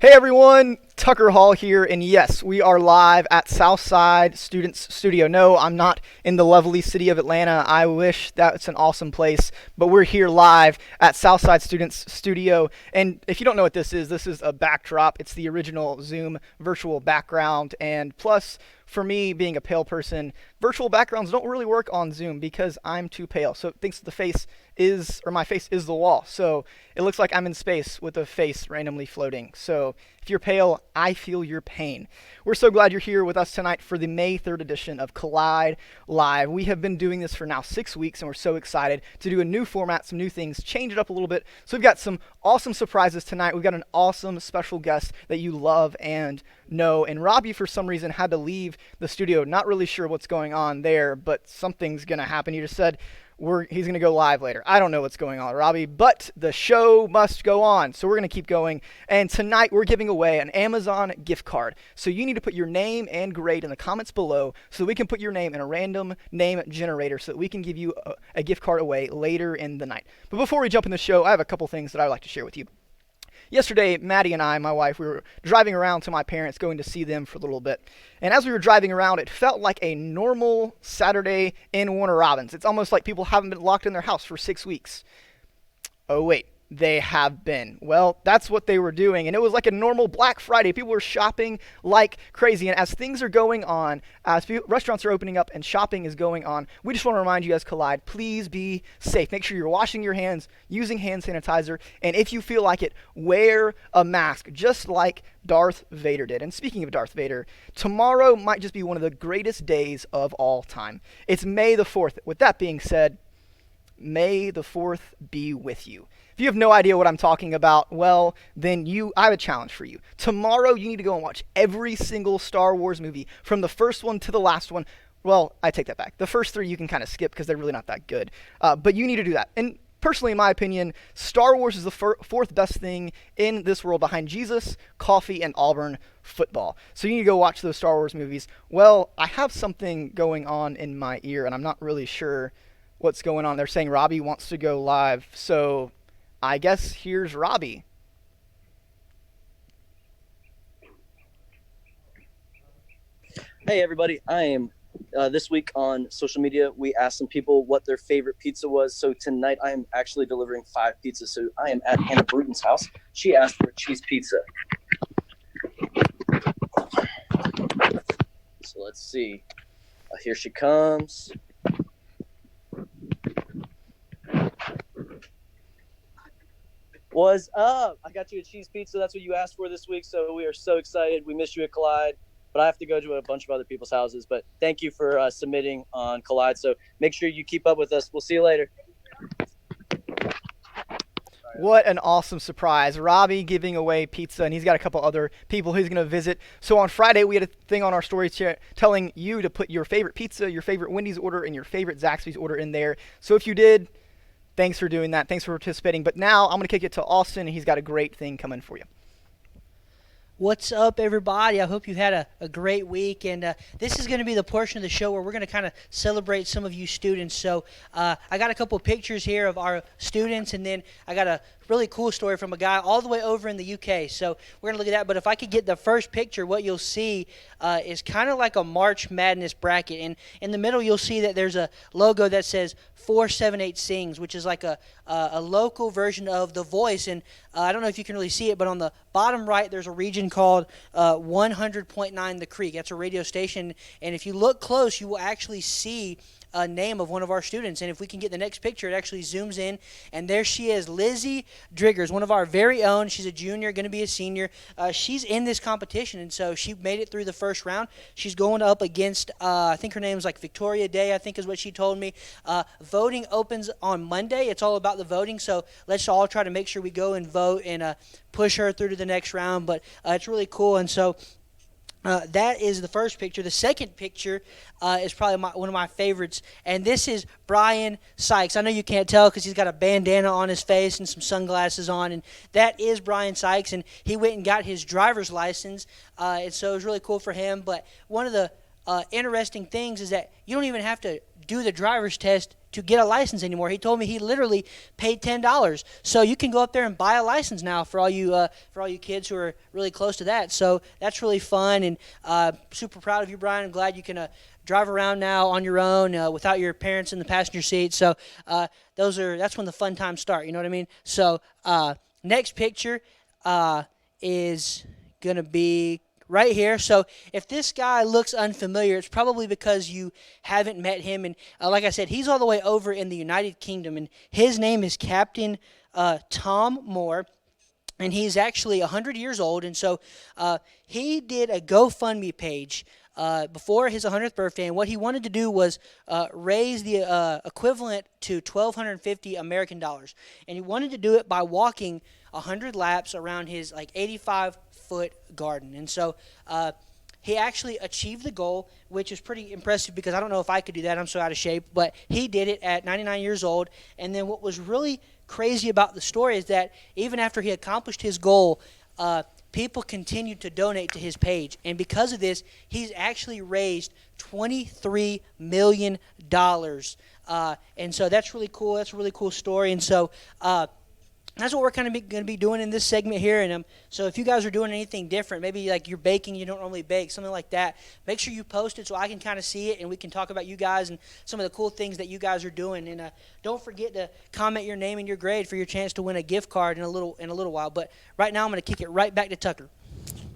Hey everyone, Tucker Hall here, and yes, we are live at Southside Students Studio. No, I'm not in the lovely city of Atlanta. I wish that's an awesome place, but we're here live at Southside Students Studio. And if you don't know what this is a backdrop. It's the original Zoom virtual background, and plus, for me, being a pale person, virtual backgrounds don't really work on Zoom because I'm too pale. So it thinks my face is the wall. So it looks like I'm in space with a face randomly floating. So if you're pale, I feel your pain. We're so glad you're here with us tonight for the May 3rd edition of Collide Live. We have been doing this for now 6 weeks, and we're so excited to do a new format, some new things, change it up a little bit. So we've got some awesome surprises tonight. We've got an awesome special guest that you love and know. And Robbie, for some reason, had to leave the studio. Not really sure what's going on there, but something's going to happen. He just said he's going to go live later. I don't know what's going on, Robbie, but the show must go on. So we're going to keep going. And tonight we're giving away an Amazon gift card. So you need to put your name and grade in the comments below so we can put your name in a random name generator so that we can give you a gift card away later in the night. But before we jump in the show, I have a couple things that I'd like to share with you. Yesterday, Maddie and I, my wife, we were driving around to my parents, going to see them for a little bit. And as we were driving around, it felt like a normal Saturday in Warner Robins. It's almost like people haven't been locked in their house for 6 weeks. Oh, wait. They have been. Well, that's what they were doing, and it was like a normal Black Friday. People were shopping like crazy, and as things are going on, as restaurants are opening up and shopping is going on, we just want to remind you as Collide, please be safe. Make sure you're washing your hands, using hand sanitizer, and if you feel like it, wear a mask, just like Darth Vader did. And speaking of Darth Vader, tomorrow might just be one of the greatest days of all time. It's May the 4th. With that being said, May the 4th be with you. If you have no idea what I'm talking about, well, then I have a challenge for you. Tomorrow, you need to go and watch every single Star Wars movie, from the first one to the last one. Well, I take that back. The first three you can kind of skip because they're really not that good. But you need to do that. And personally, in my opinion, Star Wars is the fourth best thing in this world behind Jesus, coffee, and Auburn football. So you need to go watch those Star Wars movies. Well, I have something going on in my ear, and I'm not really sure what's going on. They're saying Robbie wants to go live, so I guess here's Robbie. Hey everybody, I am this week on social media. We asked some people what their favorite pizza was. So tonight I am actually delivering 5 pizzas. So I am at Hannah Bruton's house. She asked for a cheese pizza. So let's see. Here she comes. What's up? I got you a cheese pizza. That's what you asked for this week. So we are so excited. We missed you at Collide, but I have to go to a bunch of other people's houses. But thank you for submitting on Collide. So make sure you keep up with us. We'll see you later. What an awesome surprise. Robbie giving away pizza, and he's got a couple other people he's going to visit. So on Friday, we had a thing on our story telling you to put your favorite pizza, your favorite Wendy's order, and your favorite Zaxby's order in there. So if you did, thanks for doing that. Thanks for participating. But now I'm going to kick it to Austin, and he's got a great thing coming for you. What's up, everybody? I hope you had a great week, and this is going to be the portion of the show where we're going to kind of celebrate some of you students. So I got a couple of pictures here of our students, and then I got a really cool story from a guy all the way over in the UK. So we're going to look at that. But if I could get the first picture, what you'll see is kind of like a March Madness bracket. And in the middle, you'll see that there's a logo that says 478 Sings, which is like a local version of The Voice. And I don't know if you can really see it, but on the bottom right, there's a region called 100.9 The Creek. That's a radio station. And if you look close, you will actually see a name of one of our students. And if we can get the next picture, it actually zooms in, and there she is, Lizzie Driggers, one of our very own. She's a junior, going to be a senior. She's in this competition, and so she made it through the first round. She's going up against, I think her name's like Victoria Day, I think is what she told me. Voting opens on Monday. It's all about the voting, so let's all try to make sure we go and vote and push her through to the next round. But it's really cool, and so that is the first picture. The second picture is probably one of my favorites, and this is Brian Sykes. I know you can't tell because he's got a bandana on his face and some sunglasses on, and that is Brian Sykes, and he went and got his driver's license, and so it was really cool for him. But one of the interesting things is that you don't even have to do the driver's test to get a license anymore. He told me he literally paid $10. So you can go up there and buy a license now for all you kids who are really close to that. So that's really fun, and super proud of you, Brian. I'm glad you can drive around now on your own without your parents in the passenger seat. So that's when the fun times start. You know what I mean? So next picture is gonna be right here. So if this guy looks unfamiliar, it's probably because you haven't met him. And like I said, he's all the way over in the United Kingdom, and his name is Captain Tom Moore. And he's actually 100 years old. And so he did a GoFundMe page before his 100th birthday. And what he wanted to do was raise the equivalent to $1,250 American dollars. And he wanted to do it by walking 100 laps around his 85-foot garden. And so he actually achieved the goal, which is pretty impressive because I don't know if I could do that. I'm so out of shape. But he did it at 99 years old. And then what was really crazy about the story is that even after he accomplished his goal, people continued to donate to his page. And because of this, he's actually raised $23 million. And so that's really cool. That's a really cool story. And so that's what we're kind of going to be doing in this segment here. And so if you guys are doing anything different, maybe like you're baking, you don't normally bake, something like that, make sure you post it so I can kind of see it and we can talk about you guys and some of the cool things that you guys are doing. And don't forget to comment your name and your grade for your chance to win a gift card in a little while. But right now I'm going to kick it right back to Tucker.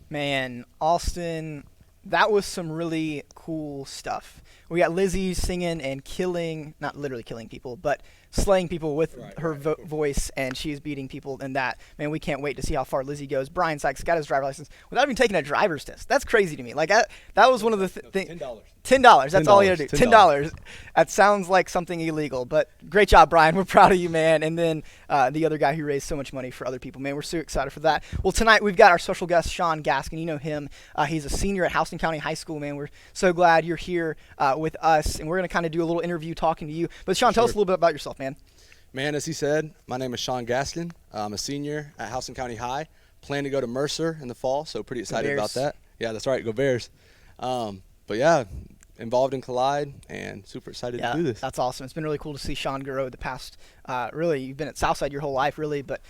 Man, Austin, that was some really cool stuff. We got Lizzie singing and killing, not literally killing people, but slaying people with her voice, and she's beating people in that. Man, we can't wait to see how far Lizzie goes. Brian Sykes got his driver's license without even taking a driver's test. That's crazy to me. Like that was one of the things. $10. That's all you had to do. $10. That sounds like something illegal, but great job, Brian. We're proud of you, man. And then the other guy who raised so much money for other people, man. We're so excited for that. Well, tonight we've got our special guest, Sean Gaskin. You know him. He's a senior at Houston County High School, man. We're so glad you're here with us, and we're going to kind of do a little interview talking to you. But Sean, tell us a little bit about yourself, man. Man, as he said, my name is Sean Gaskin. I'm a senior at Houston County High. Plan to go to Mercer in the fall, so pretty excited about that. Yeah, that's right. Go Bears. But yeah, involved in Collide and super excited to do this. That's awesome. It's been really cool to see Sean grow the past, really, you've been at Southside your whole life, really, but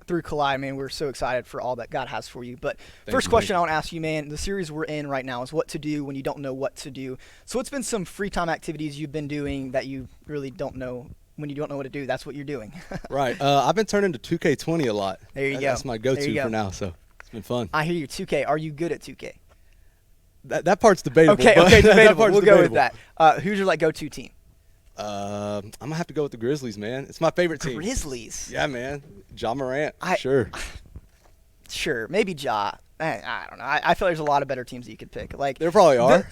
through Collide, man, we're so excited for all that God has for you. But first question I want to ask you, man, the series we're in right now is what to do when you don't know what to do. So what's been some free time activities you've been doing that you really don't know? When you don't know what to do, that's what you're doing. Right. I've been turning to 2K20 a lot. There you go. That's my go-to for now, so it's been fun. I hear you. 2K. Are you good at 2K? That part's debatable. Okay, debatable. That part's we'll debatable. go with that. Who's your go-to team? I'm going to have to go with the Grizzlies, man. It's my favorite team. Grizzlies? Yeah, man. Ja Morant, sure. Sure. Maybe Ja. I don't know. I feel like there's a lot of better teams that you could pick. Like There probably are.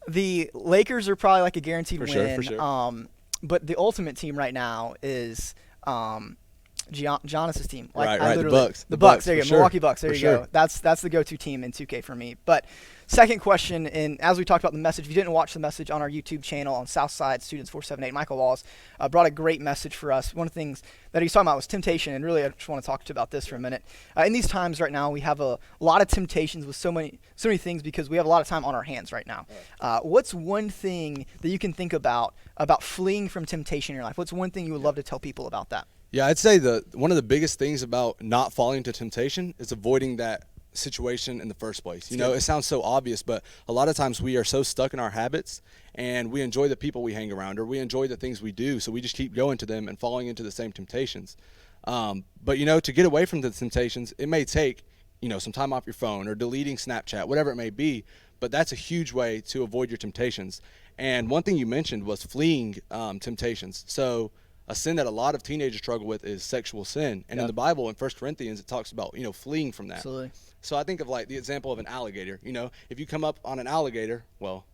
The Lakers are probably like a guaranteed win. For sure. But the ultimate team right now is Giannis's team. Like, right. The Bucks. The Bucks. There you go. Sure. Milwaukee Bucks. There For you sure. go. That's the go-to team in 2K for me. But second question, and as we talked about the message, if you didn't watch the message on our YouTube channel on Southside Students 478, Michael Walls brought a great message for us. One of the things that he was talking about was temptation, and really I just want to talk to you about this for a minute. In these times right now, we have a lot of temptations with so many things because we have a lot of time on our hands right now. What's one thing that you can think about fleeing from temptation in your life? What's one thing you would love to tell people about that? Yeah, I'd say one of the biggest things about not falling into temptation is avoiding that situation in the first place. You know, it sounds so obvious, but a lot of times we are so stuck in our habits and we enjoy the people we hang around or we enjoy the things we do, so we just keep going to them and falling into the same temptations. But, to get away from the temptations, it may take, some time off your phone or deleting Snapchat, whatever it may be, but that's a huge way to avoid your temptations. And one thing you mentioned was fleeing temptations. So a sin that a lot of teenagers struggle with is sexual sin. And in the Bible, in 1 Corinthians, it talks about, fleeing from that. Absolutely. So I think of the example of an alligator. If you come up on an alligator, well,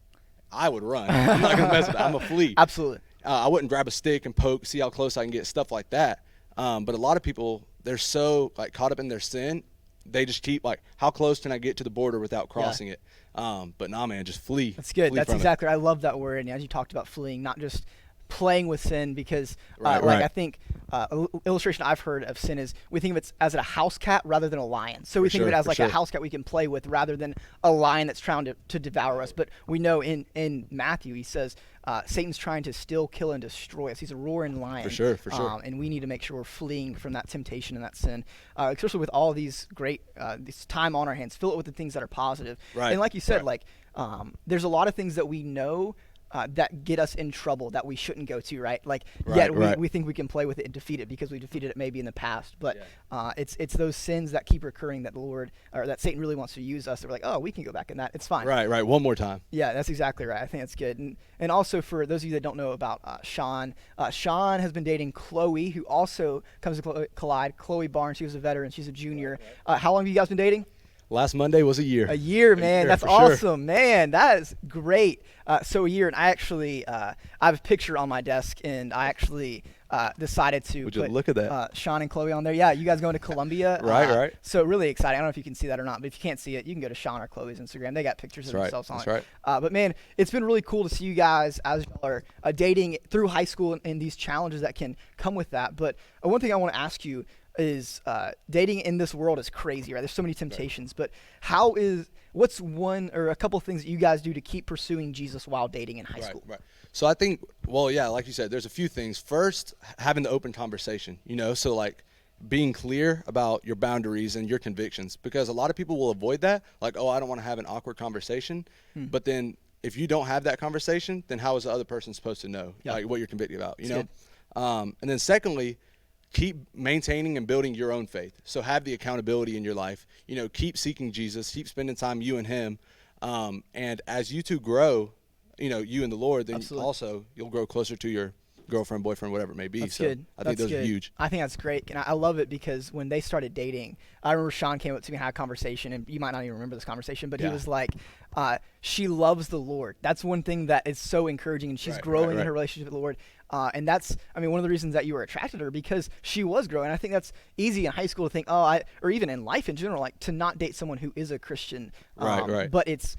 I would run. I'm not going to mess with it. I'm a flee. Absolutely. I wouldn't grab a stick and poke, see how close I can get, stuff like that. But a lot of people, they're so caught up in their sin, they just keep how close can I get to the border without crossing it? But nah, man, just flee. That's good. Flee That's from exactly right. I love that word. And as you talked about fleeing, not just playing with sin because Right. I think illustration I've heard of sin is we think of it as a house cat rather than a lion. So we think of it as like a house cat we can play with rather than a lion that's trying to devour us. But we know in Matthew he says Satan's trying to still kill and destroy us. He's a roaring lion. For sure. And we need to make sure we're fleeing from that temptation and that sin, especially with all these great this time on our hands. Fill it with the things that are positive. Right. And like you said, Right. there's a lot of things that we know that get us in trouble that we shouldn't go to, right? Like, Right. we think we can play with it and defeat it because we defeated it maybe in the past, but it's those sins that keep recurring that the Lord or that Satan really wants to use us. That we're like, oh, we can go back in that. It's fine. Right. One more time. Yeah, that's exactly right. I think that's good. And also for those of you that don't know about Sean, Sean has been dating Chloe, who also comes to Collide. Chloe Barnes, she was a veteran. She's a junior. How long have you guys been dating? Last Monday was a year. A year, man. That's for awesome, sure. man. That is great. So a year, and I actually I have a picture on my desk, and I actually decided to Would you put look at that? Sean and Chloe on there. Yeah, you guys going to Columbia. Right. So really exciting. I don't know if you can see that or not, but if you can't see it, you can go to Sean or Chloe's Instagram. They got pictures of themselves on That's it. right. But man, it's been really cool to see you guys as y'all are dating through high school and these challenges that can come with that. But one thing I want to ask you is dating in this world is crazy, right? There's so many temptations, but what's one or a couple of things that you guys do to keep pursuing Jesus while dating in high school? Right. So I think, well, yeah, like you said, there's a few things. First, having the open conversation, so like being clear about your boundaries and your convictions, because a lot of people will avoid that. Like, oh, I don't want to have an awkward conversation. But then if you don't have that conversation, then how is the other person supposed to know like what you're convicted about, And then secondly, keep maintaining and building your own faith. So have the accountability in your life. Keep seeking Jesus. Keep spending time you and him. And as you two grow, you and the Lord, then you'll grow closer to your girlfriend, boyfriend, whatever it may be. That's so good. I think those are huge. I think that's great. And I love it because when they started dating, I remember Sean came up to me and had a conversation, and you might not even remember this conversation, but he was like, she loves the Lord. That's one thing that is so encouraging, and she's growing in her relationship with the Lord. And that's, one of the reasons that you were attracted to her, because she was growing. I think that's easy in high school to think, or even in life in general, like to not date someone who is a Christian. Right. But it's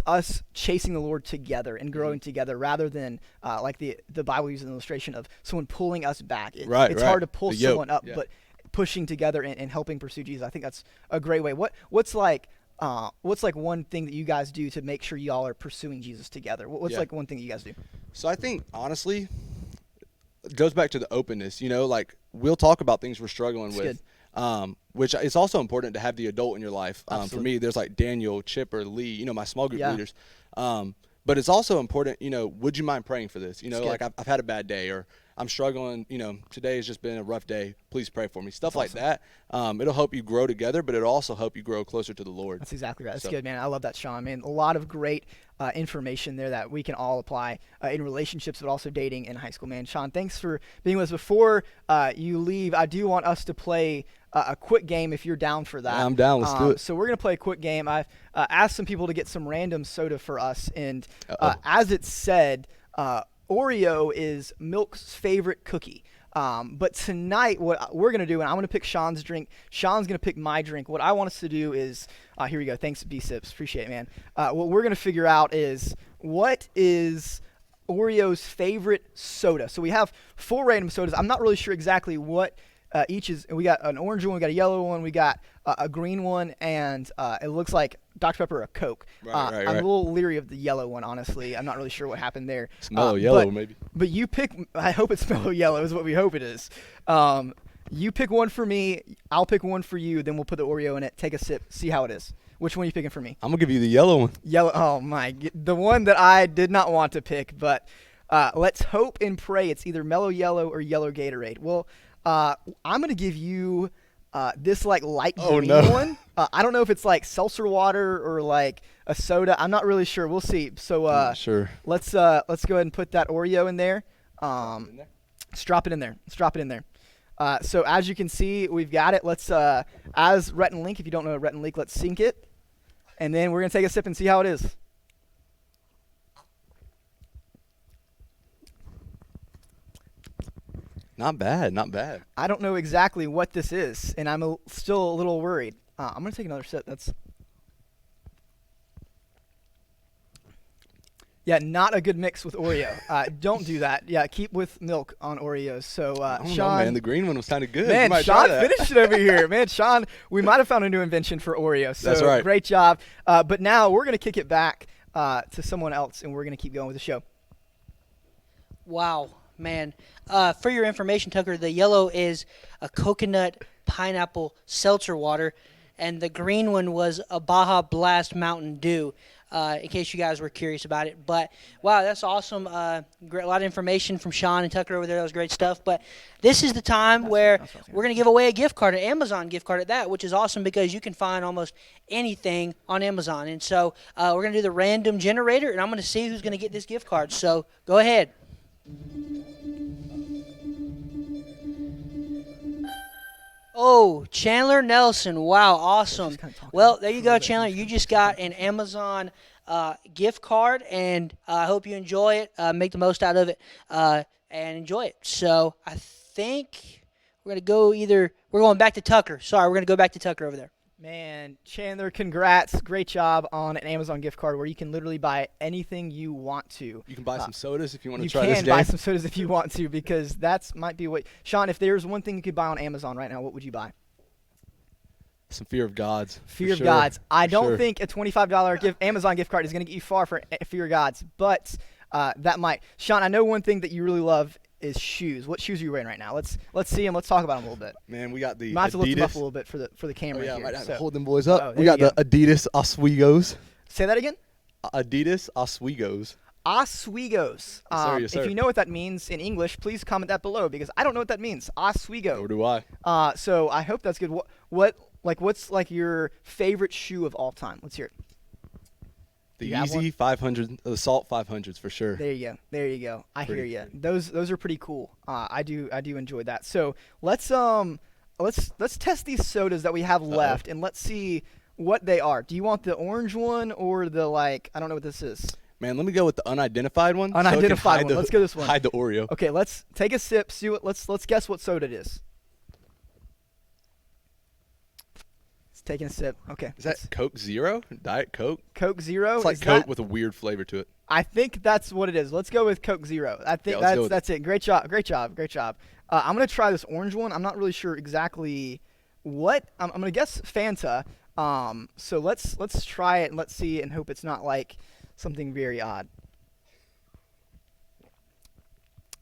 us chasing the Lord together and growing together rather than like the Bible uses an illustration of someone pulling us back. It's hard to pull someone up, but pushing together and helping pursue Jesus. I think that's a great way. What's like one thing that you guys do to make sure y'all are pursuing Jesus together? What's like one thing that you guys do? So I think, honestly, it goes back to the openness, like we'll talk about things we're struggling with, which it's also important to have the adult in your life. For me, there's like Daniel, Chipper, Lee, my small group leaders. But it's also important, would you mind praying for this? Like I've had a bad day, or I'm struggling, today has just been a rough day. Please pray for me. Stuff like that. It'll help you grow together, but it'll also help you grow closer to the Lord. That's exactly right. That's good, man. I love that, Sean, man. A lot of great information there that we can all apply in relationships, but also dating in high school, man. Sean, thanks for being with us. Before you leave, I do want us to play a quick game if you're down for that. Yeah, I'm down. Let's do it. So we're going to play a quick game. I've asked some people to get some random soda for us, and as it said, Oreo is Milk's favorite cookie. But tonight, what we're going to do, and I'm going to pick Sean's drink. Sean's going to pick my drink. What I want us to do is, here we go. Thanks, B-Sips. Appreciate it, man. What we're going to figure out is what is Oreo's favorite soda. So we have 4 random sodas. I'm not really sure exactly what each is. We got an orange one, we got a yellow one, we got a green one, and it looks like Dr. Pepper or a Coke. Right. I'm a little leery of the yellow one, honestly. I'm not really sure what happened there. It's mellow yellow, maybe. But you pick. I hope it's mellow yellow is what we hope it is. You pick one for me. I'll pick one for you. Then we'll put the Oreo in it. Take a sip. See how it is. Which one are you picking for me? I'm going to give you the yellow one. Yellow. Oh, my. The one that I did not want to pick. But let's hope and pray it's either mellow yellow or yellow Gatorade. Well, I'm going to give you this like light green one. I don't know if it's like seltzer water or like a soda. I'm not really sure. We'll see. So sure. Let's go ahead and put that Oreo in there. Let's drop it in there. So as you can see, we've got it. Let's as Rhett and Link, if you don't know Rhett and Link, let's sync it. And then we're going to take a sip and see how it is. Not bad. I don't know exactly what this is, and I'm still a little worried. I'm going to take another sip. Yeah, not a good mix with Oreo. Don't do that. Yeah, keep with milk on Oreos. So, I don't know, Sean, man. The green one was sounded good. You man, might try Sean that. finished it over here. Man, Sean, we might have found a new invention for Oreo. So That's right. great job. But now we're going to kick it back to someone else, and we're going to keep going with the show. Wow, man. For your information, Tucker, the yellow is a coconut pineapple seltzer water, and the green one was a Baja Blast Mountain Dew, in case you guys were curious about it. But, wow, that's awesome. Great, a lot of information from Sean and Tucker over there. That was great stuff. But this is the time where we're going to give away a gift card, an Amazon gift card at that, which is awesome because you can find almost anything on Amazon. And so we're going to do the random generator, and I'm going to see who's going to get this gift card. So go ahead. Oh, Chandler Nelson. Wow, awesome. Well, there you go, Chandler. You just got an Amazon gift card, and I hope you enjoy it. Make the most out of it and enjoy it. So I think we're going back to Tucker. Sorry, we're going to go back to Tucker over there. Man, Chandler, congrats. Great job on an Amazon gift card where you can literally buy anything you want to. You can buy some sodas if you want to You try this can game. buy some sodas if you want to, because that's might be what – Sean, if there's one thing you could buy on Amazon right now, what would you buy? Some Fear of Gods. Fear of Gods. I don't think a $25 Amazon gift card is going to get you far for Fear of Gods, but that might. Sean, I know one thing that you really love is shoes. What shoes are you wearing right now? Let's see them. Let's talk about them a little bit. Man, we got the You might have to lift them Adidas. up a little bit for the camera Yeah, here. I might have So- to hold them boys up. Oh, We there got you the Adidas Oswegos. Say that again? Adidas Oswegos. Oswegos. sir, yes, sir. If you know what that means in English, please comment that below because I don't know what that means. Oswego. Nor do I. So I hope that's good. What's like your favorite shoe of all time? Let's hear it. The You have Easy 500, the Salt 500s for sure. There you go. There you go. I hear Pretty you. good. Those are pretty cool. I do enjoy that. So let's test these sodas that we have left and let's see what they are. Do you want the orange one or the I don't know what this is. Man, let me go with the unidentified one. Unidentified one. So Let's go this one. Hide the Oreo. Okay, let's take a sip. See what. Let's guess what soda it is. It's taking a sip. Okay. Is that Coke Zero? Diet Coke? Coke Zero? It's like Is Coke that- with a weird flavor to it. I think that's what it is. Let's go with Coke Zero. I think let's go with that's it. Great job. Great job. Great job. I'm gonna try this orange one. I'm not really sure exactly what. I'm gonna guess Fanta. So let's try it and let's see and hope it's not like something very odd.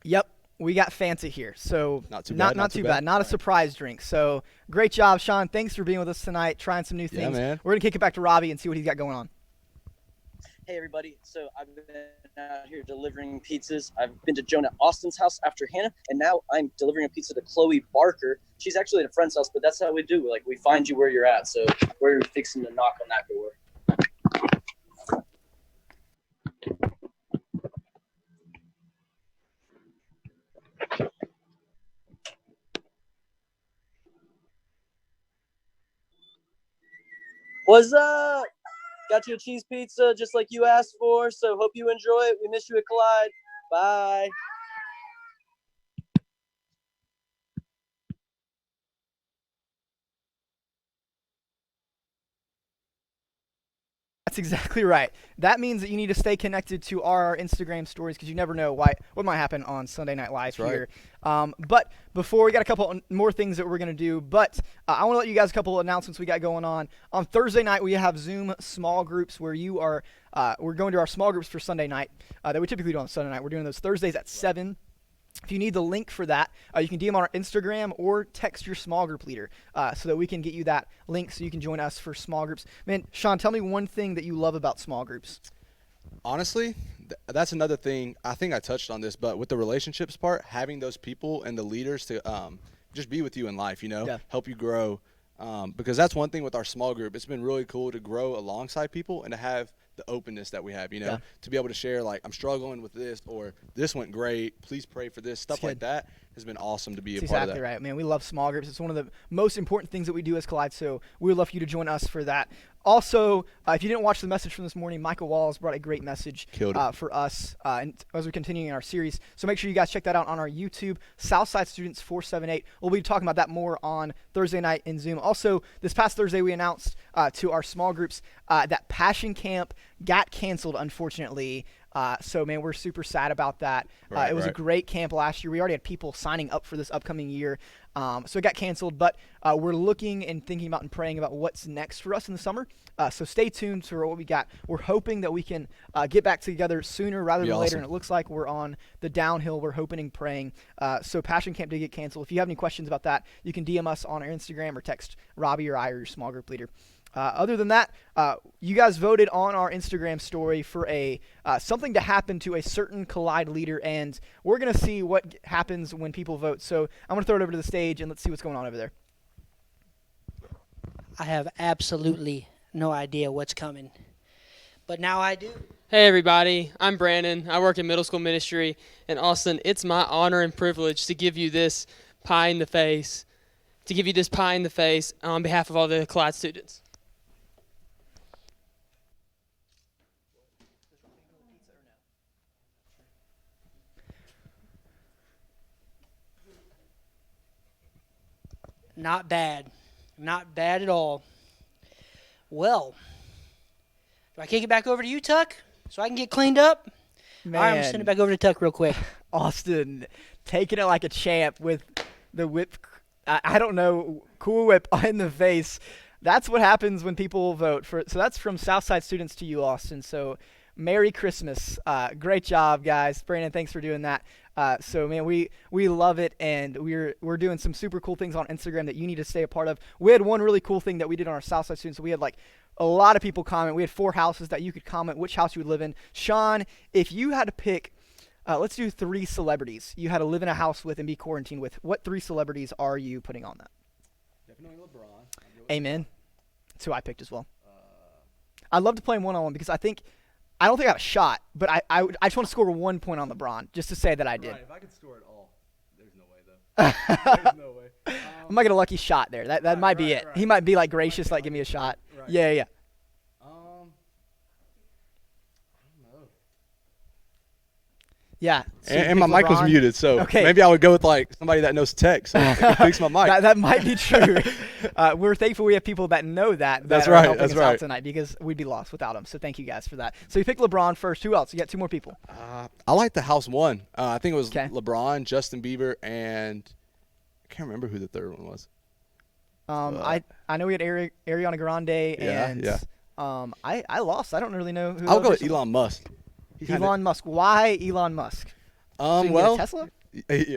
Yep, we got Fanta here. So Not too bad, Not too bad. Not a surprise drink. So great job, Sean. Thanks for being with us tonight, trying some new things. man. We're gonna kick it back to Robbie and see what he's got going on. Hey everybody, so I've been out here delivering pizzas. I've been to Jonah Austin's house after Hannah, and now I'm delivering a pizza to Chloe Barker. She's actually at a friend's house, but that's how we do. Like, we find you where you're at, so we're fixing to knock on that door. What's up? Got you a cheese pizza just like you asked for, so hope you enjoy it. We miss you at Clyde. Bye. That's exactly right. That means that you need to stay connected to our Instagram stories because you never know what might happen on Sunday Night Live That's here. But before we got a couple more things that we're going to do, but I want to let you guys a couple of announcements we got going on. On Thursday night, we have Zoom small groups where you are we're going to our small groups for Sunday night that we typically do on Sunday night. We're doing those Thursdays at 7. If you need the link for that, you can DM on our Instagram or text your small group leader so that we can get you that link so you can join us for small groups. Man, Sean, tell me one thing that you love about small groups. Honestly, that's another thing. I think I touched on this, but with the relationships part, having those people and the leaders to just be with you in life, help you grow. Because that's one thing with our small group. It's been really cool to grow alongside people and to have the openness that we have, to be able to share, like, I'm struggling with this or this went great. Please pray for this. Stuff like that has been awesome to be a part of that. Exactly right, man. We love small groups. It's one of the most important things that we do as Collide, so we would love for you to join us for that. Also, if you didn't watch the message from this morning, Michael Walls brought a great message for us and as we're continuing our series. So make sure you guys check that out on our YouTube, Southside Students 478. We'll be talking about that more on Thursday night in Zoom. Also, this past Thursday, we announced to our small groups that Passion Camp got canceled, unfortunately. So, man, we're super sad about that. It was a great camp last year. We already had people signing up for this upcoming year. So it got canceled, but we're looking and thinking about and praying about what's next for us in the summer. So stay tuned for what we got. We're hoping that we can get back together sooner rather than later, and it looks like we're on the downhill. We're hoping and praying. So Passion Camp did get canceled. If you have any questions about that, you can DM us on our Instagram or text Robbie or I or your small group leader. Other than that, you guys voted on our Instagram story for a something to happen to a certain Collide leader, and we're going to see what happens when people vote. So I'm going to throw it over to the stage, and let's see what's going on over there. I have absolutely no idea what's coming, but now I do. Hey everybody, I'm Brandon. I work in middle school ministry in Austin. It's my honor and privilege to give you this pie in the face, on behalf of all the Collide students. Not bad. Not bad at all. Well, do I kick it back over to you, Tuck, so I can get cleaned up? Man, All right, I'm sending it back over to Tuck real quick. Austin taking it like a champ with the whip. I don't know, cool whip in the face. That's what happens when people vote for. So that's from Southside students to you, Austin. So Merry Christmas. Great job, guys. Brandon, thanks for doing that. So, man, we love it, and we're doing some super cool things on Instagram that you need to stay a part of. We had one really cool thing that we did on our Southside students. So we had, like, a lot of people comment. We had 4 houses that you could comment which house you would live in. Sean, if you had to pick, let's do 3 celebrities you had to live in a house with and be quarantined with, what 3 celebrities are you putting on that? Definitely LeBron. Amen. That's who I picked as well. I'd love to play him one-on-one because I don't think I have a shot, but I just want to score 1 point on LeBron just to say that I did. Right, if I could score it all, there's no way, though. There's no way. I might get a lucky shot there. That might be it. Right. He might be, like, gracious, like, give me a shot. Right. Yeah. I don't know. Yeah. So you And my pick mic was LeBron? muted, so Okay. maybe I would go with, like, somebody that knows tech, so it can fix my mic. That might be true. We're thankful we have people that know that That's are right, helping that's us out right. tonight because we'd be lost without them. So thank you guys for that. So you picked LeBron first. Who else? You got 2 more people. I like the house one. I think it was 'Kay. LeBron, Justin Bieber, and I can't remember who the third one was. I know we had Ariana Grande and yeah. I lost. I don't really know who. I'll go else with was. Elon Musk. He kinda- Elon Musk. Why Elon Musk? So you can get a well, Tesla?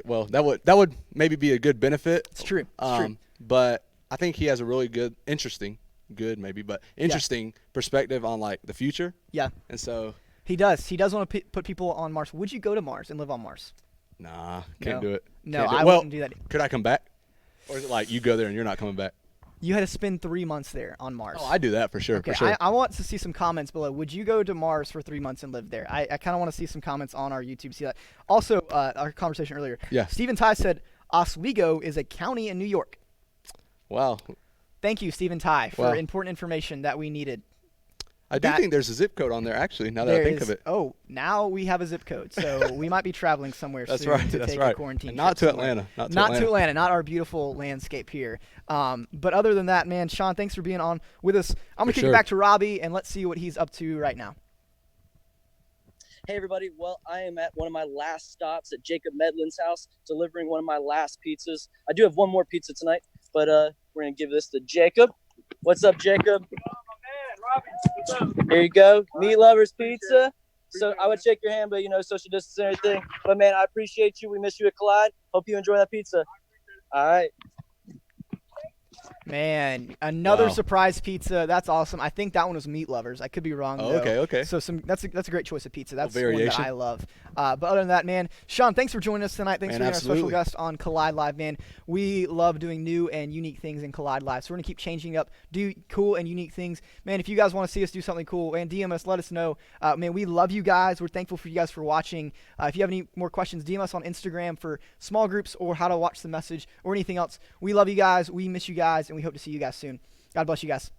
well, that would maybe be a good benefit. It's true. It's true. But I think he has a really interesting perspective on, like, the future. Yeah. And so, He does. He does want to put people on Mars. Would you go to Mars and live on Mars? nah, can't No. do it. No, Can't do it. I Well, wouldn't do that. Could I come back? Or is it like you go there and you're not coming back? You had to spend 3 months there on Mars. Oh, I do that for sure. Okay, For sure. I want to see some comments below. Would you go to Mars for 3 months and live there? I kind of want to see some comments on our YouTube. See that. Also, our conversation earlier. Yeah. Stephen Ty said Oswego is a county in New York. Wow. Thank you, Stephen Ty, for Wow. important information that we needed. I do That- think there's a zip code on there, actually, now that There I think is- of it. Oh, now we have a zip code, so we might be traveling somewhere That's soon right. to That's take a right. quarantine And not trip to somewhere. Atlanta. Not to Atlanta, not our beautiful landscape here. But other than that, man, Sean, thanks for being on with us. I'm going to For kick it sure. back to Robbie, and let's see what he's up to right now. Hey everybody, well, I am at one of my last stops at Jacob Medlin's house, delivering one of my last pizzas. I do have one more pizza tonight, but we're gonna give this to Jacob. What's up, Jacob? Here you go, Meat Lovers Pizza. So I would shake your hand, but social distance and everything. But man, I appreciate you. We miss you at Collide. Hope you enjoy that pizza. All right. Man, another Wow. surprise pizza. That's awesome. I think that one was Meat Lovers. I could be wrong. Oh, though. okay. So that's a great choice of pizza. That's one that variation. I love. But other than that, man, Sean, thanks for joining us tonight. Thanks Man, for being our special absolutely. guest on Collide Live, man. We love doing new and unique things in Collide Live. So we're gonna keep changing up, do cool and unique things, man. If you guys want to see us do something cool, and DM us, let us know. Man, we love you guys. We're thankful for you guys for watching. If you have any more questions, DM us on Instagram for small groups or how to watch the message or anything else. We love you guys. We miss you guys, and we hope to see you guys soon. God bless you guys.